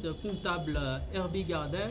économiste comptable Herbie Garder,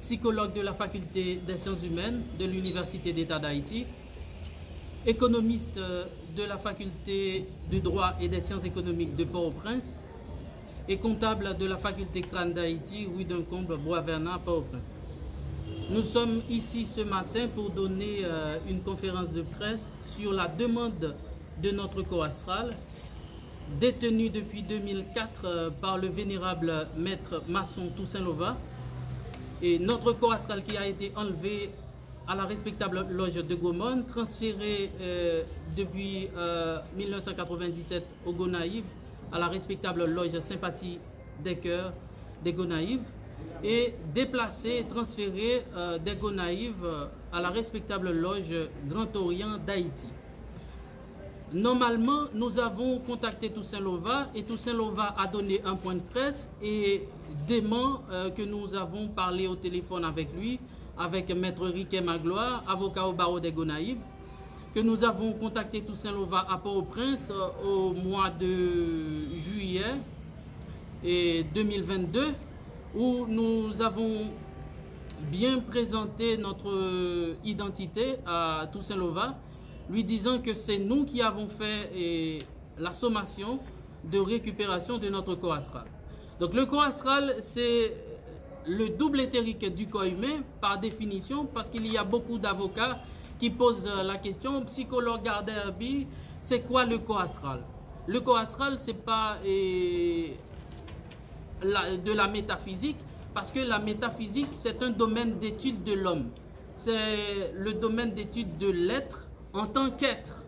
psychologue de la faculté des sciences humaines de l'Université d'État d'Haïti, économiste de la faculté du droit et des sciences économiques de Port-au-Prince et comptable de la faculté crâne d'Haïti, Rue d'Uncombe, Bois-Vernat, Port-au-Prince. Nous sommes ici ce matin pour donner une conférence de presse sur la demande de notre corps astral, détenu depuis 2004 par le vénérable maître maçon Toussaint Lova, et notre corps astral qui a été enlevé à la respectable loge de Gaumont, transféré depuis 1997 au Gonaïves, à la respectable loge Sympathie des Cœurs des Gonaïves, et déplacé, transféré des Gonaïves à la respectable loge Grand Orient d'Haïti. Normalement, nous avons contacté Toussaint Lova et Toussaint Lova a donné un point de presse et dément que nous avons parlé au téléphone avec lui, avec Maître Riquet Magloire, avocat au barreau des Gonaïves, que nous avons contacté Toussaint Lova à Port-au-Prince au mois de juillet 2022, où nous avons bien présenté notre identité à Toussaint Lova, lui disant que c'est nous qui avons fait la sommation de récupération de notre corps astral. Donc le corps astral, c'est le double éthérique du corps humain par définition, parce qu'il y a beaucoup d'avocats qui posent la question, psychologue Garder Herbie, c'est quoi le corps astral? Le corps astral, c'est pas de la métaphysique, parce que la métaphysique, c'est un domaine d'étude de l'homme. C'est le domaine d'étude de l'être en tant qu'être.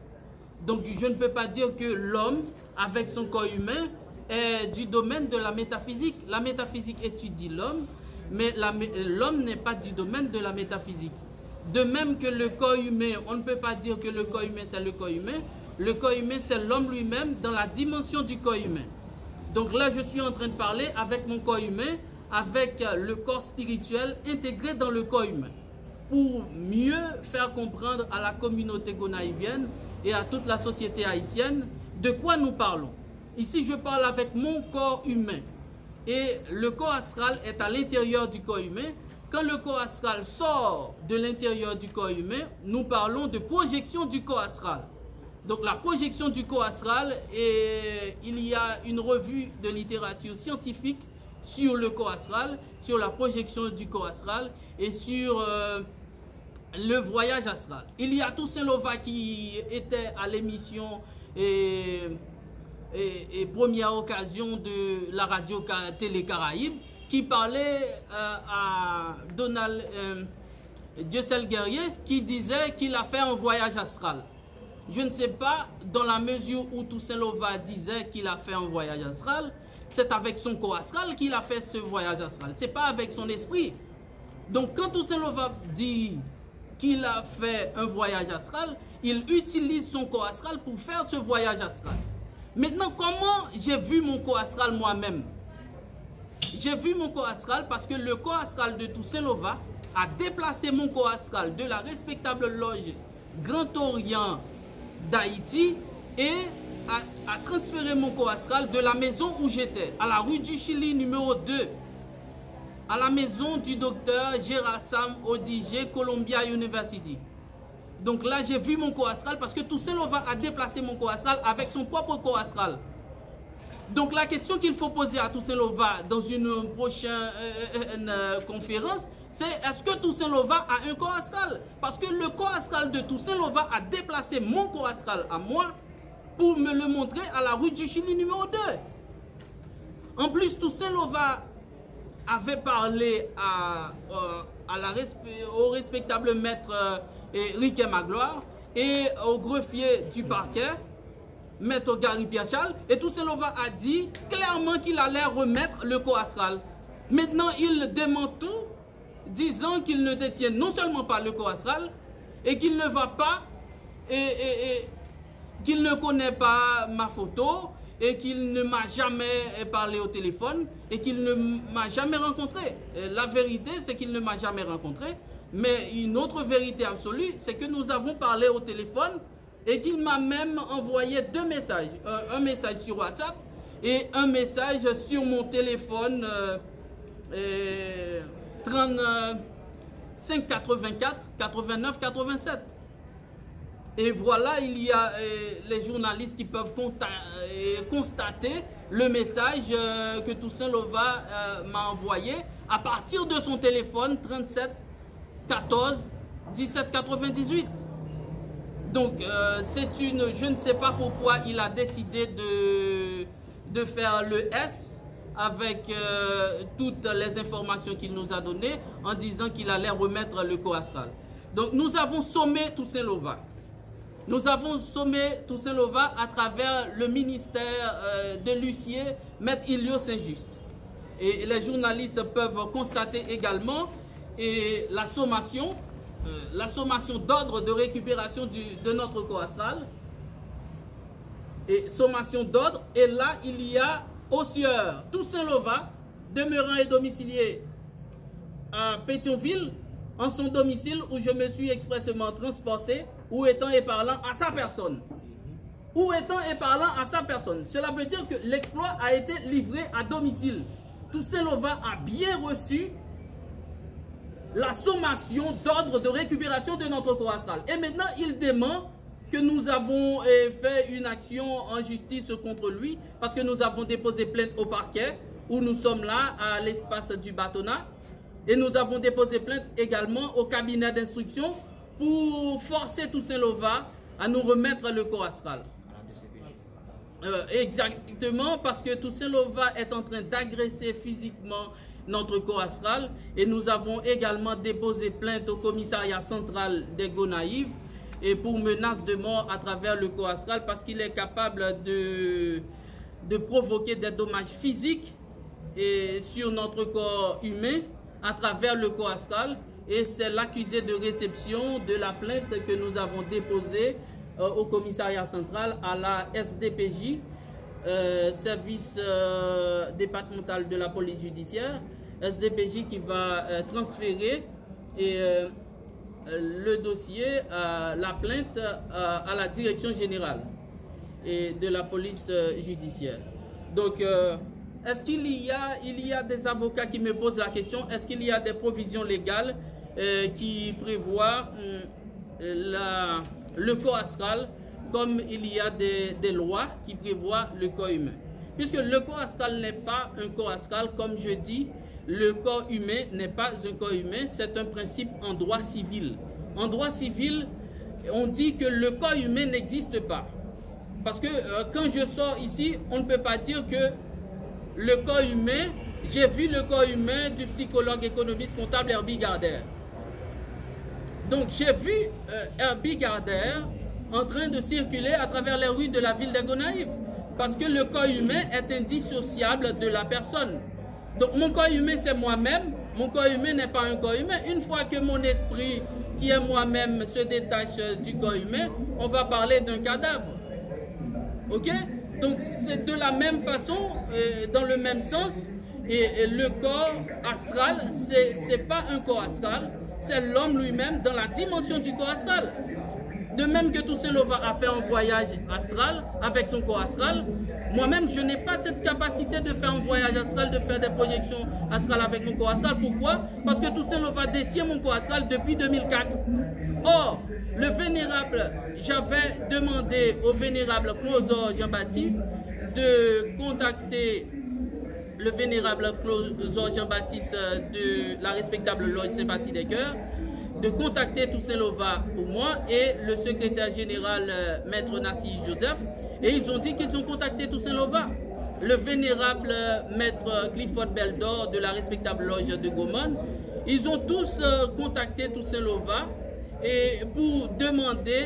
Donc je ne peux pas dire que l'homme, avec son corps humain, est du domaine de la métaphysique. La métaphysique étudie l'homme, mais l'homme n'est pas du domaine de la métaphysique. De même que le corps humain, on ne peut pas dire que le corps humain c'est le corps humain. Le corps humain c'est l'homme lui-même dans la dimension du corps humain. Donc là je suis en train de parler avec mon corps humain, avec le corps spirituel intégré dans le corps humain, pour mieux faire comprendre à la communauté gonaïvienne et à toute la société haïtienne de quoi nous parlons. Ici je parle avec mon corps humain et le corps astral est à l'intérieur du corps humain. Quand le corps astral sort de l'intérieur du corps humain, nous parlons de projection du corps astral. Donc la projection du corps astral, il y a une revue de littérature scientifique sur le corps astral, sur la projection du corps astral et sur le voyage astral. Il y a Toussaint Lova qui était à l'émission et première occasion de la radio Télé Caraïbes, qui parlait à Donald Dieucel Guerrier, qui disait qu'il a fait un voyage astral. Je ne sais pas, dans la mesure où Toussaint Lova disait qu'il a fait un voyage astral, c'est avec son corps astral qu'il a fait ce voyage astral. C'est pas avec son esprit. Donc quand Toussaint Lova dit qu'il a fait un voyage astral, il utilise son corps astral pour faire ce voyage astral. Maintenant, comment j'ai vu mon corps astral moi-même? J'ai vu mon corps astral parce que le corps astral de Toussaint Lova a déplacé mon corps astral de la respectable loge Grand Orient d'Haïti et a transféré mon corps astral de la maison où j'étais, à la rue du Chili numéro 2, à la maison du docteur Gerassam Odige, Columbia University. Donc là, j'ai vu mon corps astral parce que Toussaint Lova a déplacé mon corps astral avec son propre corps astral. Donc la question qu'il faut poser à Toussaint Lova dans une prochaine conférence, c'est est-ce que Toussaint Lova a un corps astral? Parce que le corps astral de Toussaint Lova a déplacé mon corps astral à moi pour me le montrer à la rue du Chili numéro 2. En plus, Toussaint Lova avait parlé au respectable maître Riquet Magloire et au greffier du parquet, Maître Gary Piachal, et Toussaint Lova a dit clairement qu'il allait remettre le corps astral. Maintenant, il dément tout, disant qu'il ne détient non seulement pas le corps astral, et qu'il ne va pas, qu'il ne connaît pas ma photo, et qu'il ne m'a jamais parlé au téléphone, et qu'il ne m'a jamais rencontré. La vérité, c'est qu'il ne m'a jamais rencontré, mais une autre vérité absolue, c'est que nous avons parlé au téléphone, et qu'il m'a même envoyé deux messages, un message sur WhatsApp et un message sur mon téléphone 35 84 89 87. Et voilà, il y a les journalistes qui peuvent constater le message que Toussaint Louva m'a envoyé à partir de son téléphone 37 14 17 98. Donc, je ne sais pas pourquoi il a décidé de faire le S avec toutes les informations qu'il nous a données en disant qu'il allait remettre le co-astral. Donc, nous avons sommé Toussaint Louva. Nous avons sommé Toussaint Louva à travers le ministère de l'huissier, Maître Ilio Saint-Just. Et les journalistes peuvent constater également la sommation d'ordre de récupération de notre co-astral. Et sommation d'ordre, et là il y a au sieur Toussaint Louva, demeurant et domicilié à Pétionville, en son domicile où je me suis expressément transporté, ou étant et parlant à sa personne. Ou étant et parlant à sa personne. Cela veut dire que l'exploit a été livré à domicile. Toussaint Louva a bien reçu la sommation d'ordre de récupération de notre co-astral. Et maintenant, il demande que nous avons fait une action en justice contre lui parce que nous avons déposé plainte au parquet où nous sommes là à l'espace du bâtonnat. Et nous avons déposé plainte également au cabinet d'instruction pour forcer Toussaint Louva à nous remettre le co-astral. Exactement, parce que Toussaint Louva est en train d'agresser physiquement notre co-astral. Et nous avons également déposé plainte au commissariat central des Gonaïves et pour menace de mort à travers le co-astral parce qu'il est capable de provoquer des dommages physiques sur notre corps humain à travers le co-astral. Et c'est l'accusé de réception de la plainte que nous avons déposée au commissariat central à la SDPJ, service départemental de la police judiciaire, SDPJ qui va transférer le dossier, la plainte à la direction générale de la police judiciaire. Donc, est-ce qu'il y a des avocats qui me posent la question, est-ce qu'il y a des provisions légales qui prévoient le corps astral comme il y a des lois qui prévoient le corps humain? Puisque le corps astral n'est pas un corps astral, comme je dis, le corps humain n'est pas un corps humain, c'est un principe en droit civil. En droit civil, on dit que le corps humain n'existe pas. Parce que quand je sors ici, on ne peut pas dire que le corps humain, j'ai vu le corps humain du psychologue économiste comptable Herbie Gardère. Donc j'ai vu Herbie Gardère en train de circuler à travers les rues de la ville des Gonaïves. Parce que le corps humain est indissociable de la personne. Donc mon corps humain c'est moi-même, mon corps humain n'est pas un corps humain. Une fois que mon esprit qui est moi-même se détache du corps humain, on va parler d'un cadavre. Ok? Donc c'est de la même façon, dans le même sens, et le corps astral, c'est pas un corps astral, c'est l'homme lui-même dans la dimension du corps astral. De même que Toussaint Louva a fait un voyage astral avec son corps astral, moi-même je n'ai pas cette capacité de faire un voyage astral, de faire des projections astrales avec mon corps astral. Pourquoi? Parce que Toussaint Louva détient mon corps astral depuis 2004. Or, le vénérable, j'avais demandé au vénérable Closor Jean-Baptiste de contacter le vénérable Closor Jean-Baptiste de la respectable Loge Sympathie des Cœurs, de contacter Toussaint Louva pour moi et le secrétaire général Maître Nassi Joseph, et ils ont dit qu'ils ont contacté Toussaint Louva. Le vénérable Maître Clifford Beldor de la respectable Loge de Gaumont, ils ont tous contacté Toussaint Louva et pour demander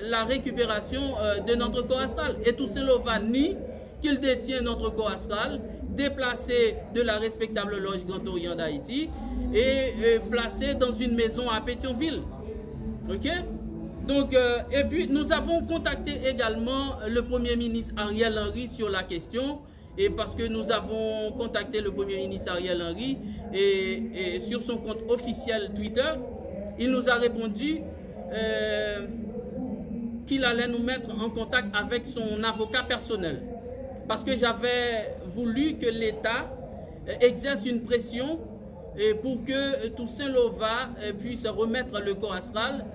la récupération de notre corps astral. Et Toussaint Louva nie qu'il détient notre corps astral, déplacé de la respectable Loge Grand Orient d'Haïti et placé dans une maison à Pétionville. Ok? Donc, et puis nous avons contacté également le Premier ministre Ariel Henry sur la question, et parce que nous avons contacté le Premier ministre Ariel Henry et sur son compte officiel Twitter, il nous a répondu qu'il allait nous mettre en contact avec son avocat personnel. Parce que j'avais voulu que l'État exerce une pression pour que Toussaint Louva puisse remettre le corps astral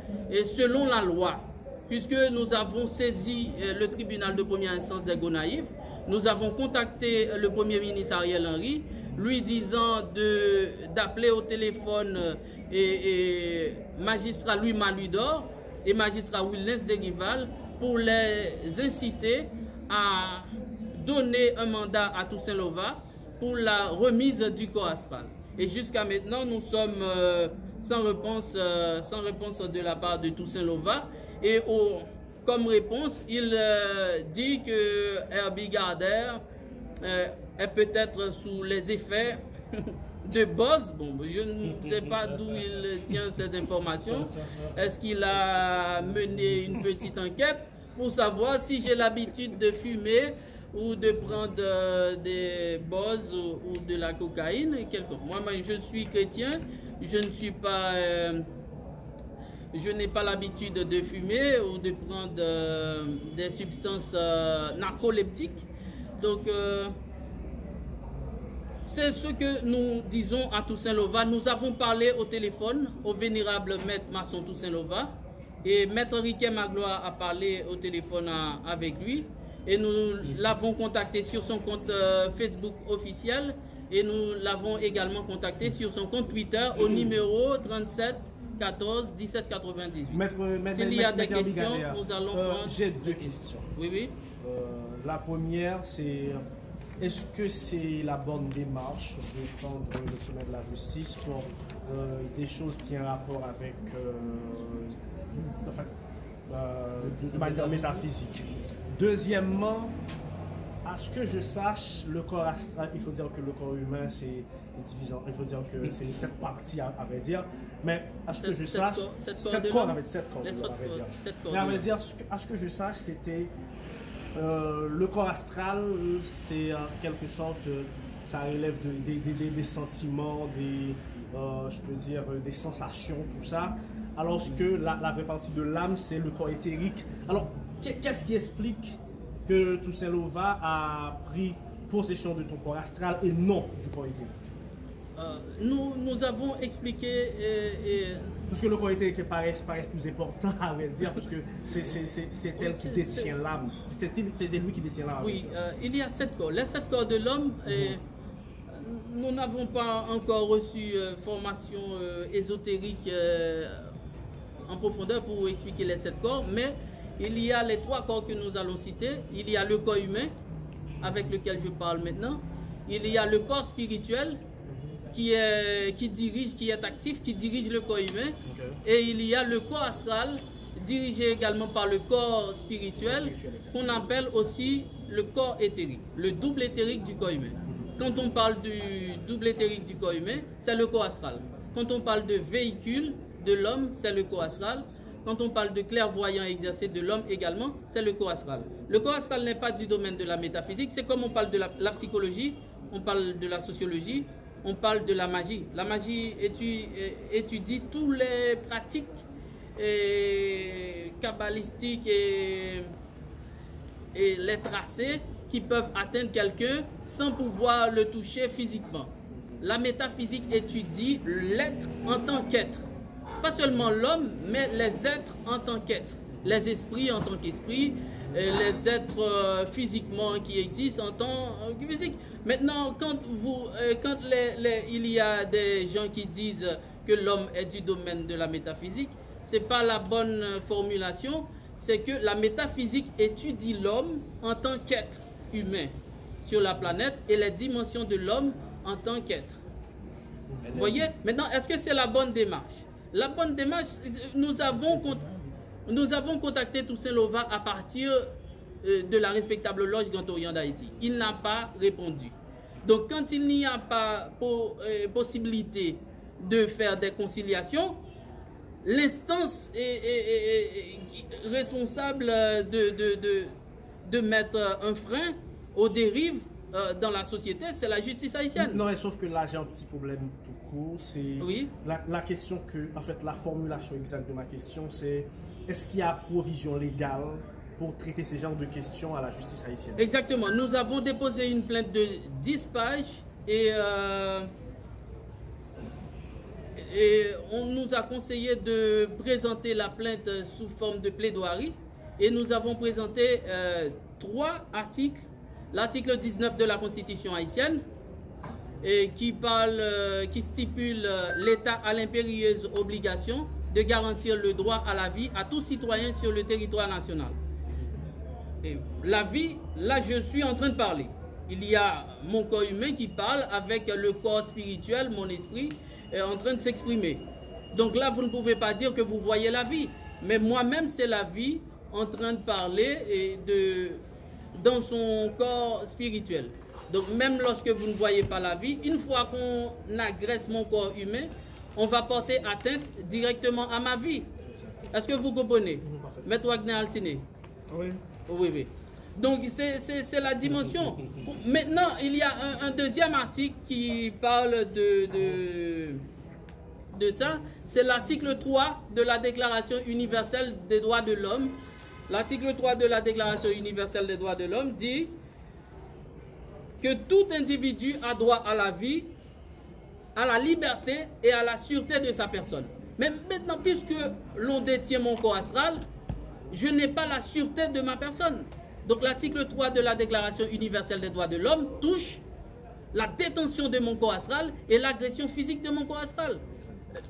selon la loi. Puisque nous avons saisi le tribunal de première instance des Gonaïves, nous avons contacté le Premier ministre Ariel Henry, lui disant d'appeler au téléphone magistrat Louis Maludor et magistrat Wilness Derival pour les inciter à donner un mandat à Toussaint Louva pour la remise du corps astral. Et jusqu'à maintenant, nous sommes sans réponse de la part de Toussaint Louva. Et comme réponse, il dit que Herbie Gardner est peut-être sous les effets de Boz. Bon, je ne sais pas d'où il tient ces informations. Est-ce qu'il a mené une petite enquête pour savoir si j'ai l'habitude de fumer ou de prendre des Boz ou de la cocaïne? Moi, je suis chrétien, je ne suis pas... je n'ai pas l'habitude de fumer ou de prendre des substances narcoleptiques. Donc, c'est ce que nous disons à Toussaint Louva. Nous avons parlé au téléphone au vénérable maître Masson Toussaint Louva. Et maître Riquet Magloire a parlé au téléphone avec lui. Et nous l'avons contacté sur son compte Facebook officiel. Et nous l'avons également contacté sur son compte Twitter au numéro 37 14 17 98. S'il y a des questions, nous allons prendre... J'ai deux questions. Oui, oui. La première, c'est est-ce que c'est la bonne démarche de prendre le sommet de la justice pour des choses qui ont un rapport avec de manière métaphysique? Deuxièmement, à ce que je sache, le corps astral, il faut dire que le corps humain, c'est divisé, il faut dire que c'est 7 parties, à vrai dire. Mais à ce que je sache, 7 corps, avec 7 corps, à vrai dire. À ce que je sache, c'était le corps astral, c'est en quelque sorte, ça relève des sentiments, je peux dire, des sensations, tout ça. Alors que la vraie partie de l'âme, c'est le corps éthérique. Alors, qu'est-ce qui explique que Toussaint Louva a pris possession de ton corps astral et non du corps éthérique? Nous avons expliqué... Parce que le corps éthérique paraît plus important, à vrai dire, parce que c'est elle qui détient l'âme. C'est lui qui détient l'âme. Oui, il y a 7 corps. Les 7 corps de l'homme, nous n'avons pas encore reçu formation ésotérique en profondeur pour expliquer les 7 corps, mais il y a les 3 corps que nous allons citer. Il y a le corps humain, avec lequel je parle maintenant. Il y a le corps spirituel, qui est actif, qui dirige le corps humain. Okay. Et il y a le corps astral, dirigé également par le corps spirituel, qu'on appelle aussi le corps éthérique, le double éthérique du corps humain. Quand on parle du double éthérique du corps humain, c'est le corps astral. Quand on parle de véhicule de l'homme, c'est le corps astral. Quand on parle de clairvoyant exercé de l'homme également, c'est le corps astral. Le corps astral n'est pas du domaine de la métaphysique, c'est comme on parle de la psychologie, on parle de la sociologie, on parle de la magie. La magie étudie tous les pratiques kabbalistiques et les tracés qui peuvent atteindre quelqu'un sans pouvoir le toucher physiquement. La métaphysique étudie l'être en tant qu'être. Pas seulement l'homme, mais les êtres en tant qu'êtres. Les esprits en tant qu'esprits, les êtres physiquement qui existent en tant que physique. Maintenant, quand il y a des gens qui disent que l'homme est du domaine de la métaphysique, ce n'est pas la bonne formulation. C'est que la métaphysique étudie l'homme en tant qu'être humain sur la planète et les dimensions de l'homme en tant qu'être. Vous voyez? Maintenant, est-ce que c'est la bonne démarche? La bonne démarche, nous avons contacté Toussaint Louva à partir de la respectable loge Grand Orient d'Haïti. Il n'a pas répondu. Donc, quand il n'y a pas possibilité de faire des conciliations, l'instance est responsable de mettre un frein aux dérives dans la société, c'est la justice haïtienne. Non, mais sauf que là, j'ai un petit problème tout court. C'est oui. La question que, en fait, la formulation exacte de ma question, c'est est-ce qu'il y a provision légale pour traiter ces genres de questions à la justice haïtienne? Exactement. Nous avons déposé une plainte de 10 pages et on nous a conseillé de présenter la plainte sous forme de plaidoirie et nous avons présenté 3 articles. L'article 19 de la Constitution haïtienne et qui stipule l'État a l'impérieuse obligation de garantir le droit à la vie à tout citoyen sur le territoire national. Et la vie, là je suis en train de parler. Il y a mon corps humain qui parle avec le corps spirituel, mon esprit, en train de s'exprimer. Donc là, vous ne pouvez pas dire que vous voyez la vie. Mais moi-même, c'est la vie en train de parler dans son corps spirituel. Donc même lorsque vous ne voyez pas la vie, une fois qu'on agresse mon corps humain, on va porter atteinte directement à ma vie. Est-ce que vous comprenez? Maître Wagner Altiné. Oui. Oui, oui. Donc c'est la dimension. Maintenant, il y a un deuxième article qui parle de ça. C'est l'article 3 de la Déclaration universelle des droits de l'homme. L'article 3 de la Déclaration universelle des droits de l'homme dit que tout individu a droit à la vie, à la liberté et à la sûreté de sa personne. Mais maintenant, puisque l'on détient mon corps astral, je n'ai pas la sûreté de ma personne. Donc l'article 3 de la Déclaration universelle des droits de l'homme touche la détention de mon corps astral et l'agression physique de mon corps astral.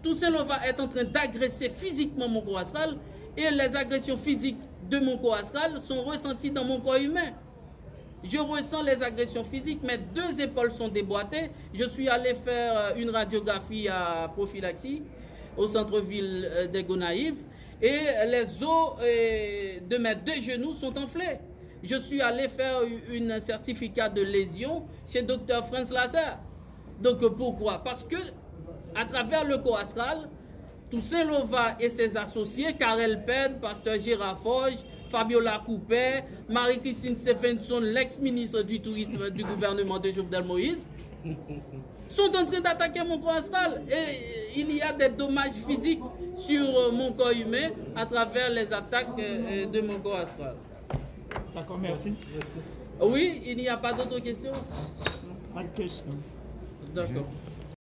Toussaint Louva va être en train d'agresser physiquement mon corps astral et les agressions physiques de mon corps astral sont ressenties dans mon corps humain. Je ressens les agressions physiques, mes 2 épaules sont déboîtées. Je suis allé faire une radiographie à prophylaxie au centre-ville des Gonaïves et les os de mes 2 genoux sont enflés. Je suis allé faire un certificat de lésion chez Dr Franz Lazare. Donc pourquoi? Parce que à travers le corps astral, Toussaint Louva et ses associés, Karel Ped, Pasteur Gérard Forge, Fabiola Coupet, Marie-Christine Stephenson, l'ex-ministre du Tourisme du gouvernement de Jovenel Moïse, sont en train d'attaquer mon corps astral. Et il y a des dommages physiques sur mon corps humain à travers les attaques de mon corps astral. D'accord, merci. Oui, il n'y a pas d'autres questions? Pas de questions. D'accord.